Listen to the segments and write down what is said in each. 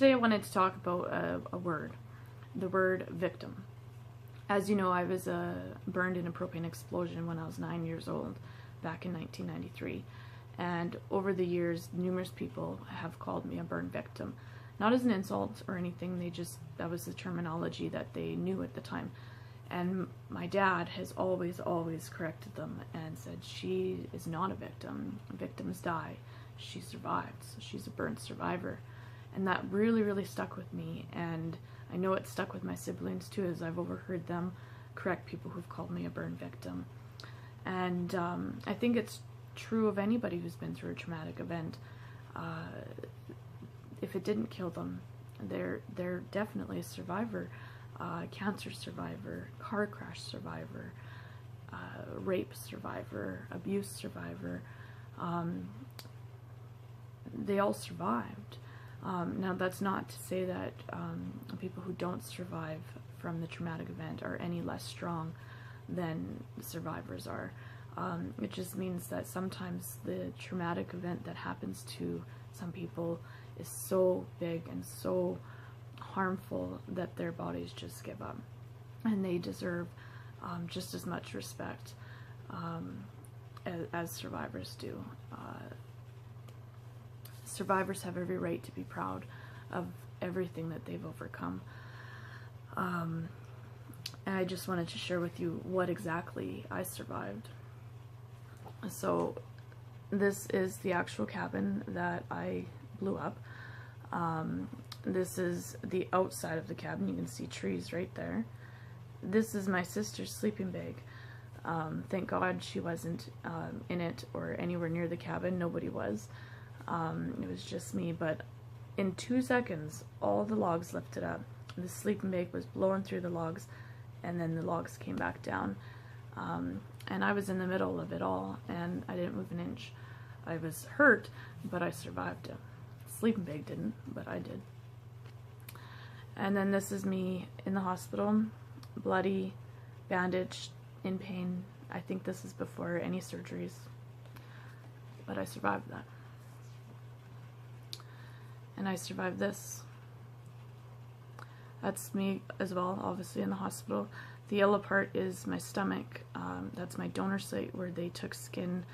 Today I wanted to talk about a word, the word victim. As you know, I was burned in a propane explosion when I was 9 years old, back in 1993. And over the years, numerous people have called me a burn victim. Not as an insult or anything, that was the terminology that they knew at the time. And my dad has always corrected them and said, she is not a victim. Victims die. She survived, so she's a burn survivor. And that really stuck with me, and I know it stuck with my siblings too, as I've overheard them correct people who've called me a burn victim. And I think it's true of anybody who's been through a traumatic event. If it didn't kill them, they're definitely a survivor. Cancer survivor, car crash survivor, rape survivor, abuse survivor. They all survived. Now that's not to say that people who don't survive from the traumatic event are any less strong than the survivors are. It just means that sometimes the traumatic event that happens to some people is so big and so harmful that their bodies just give up, and they deserve just as much respect as survivors do. Survivors have every right to be proud of everything that they've overcome. And I just wanted to share with you what exactly I survived. So this is the actual cabin that I blew up. This is the outside of the cabin. You can see trees right there. This is my sister's sleeping bag. Thank God she wasn't in it or anywhere near the cabin. Nobody was. It was just me, but in 2 seconds, all the logs lifted up. The sleeping bag was blowing through the logs, and then the logs came back down. And I was in the middle of it all, and I didn't move an inch. I was hurt, but I survived it. The sleeping bag didn't, but I did. And then this is me in the hospital, bloody, bandaged, in pain. I think this is before any surgeries, but I survived that. And I survived this. That's me as well, obviously in the hospital. The yellow part is my stomach. That's my donor site where they took skin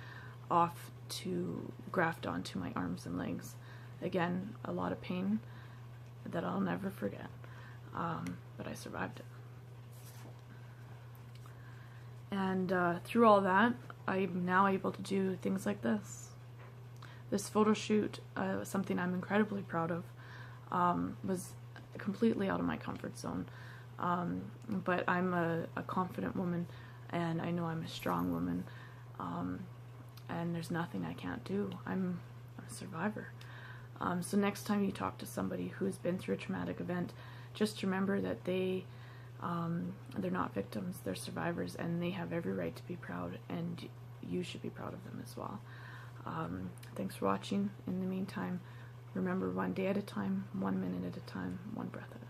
off to graft onto my arms and legs. Again, a lot of pain that I'll never forget. But I survived it. And through all that, I'm now able to do things like this. This photo shoot, something I'm incredibly proud of, was completely out of my comfort zone. But I'm a confident woman, and I know I'm a strong woman, and there's nothing I can't do. I'm a survivor. So next time you talk to somebody who's been through a traumatic event, just remember that they're not victims, they're survivors, and they have every right to be proud, and you should be proud of them as well. Thanks for watching. In the meantime, remember, one day at a time, 1 minute at a time, one breath at a time.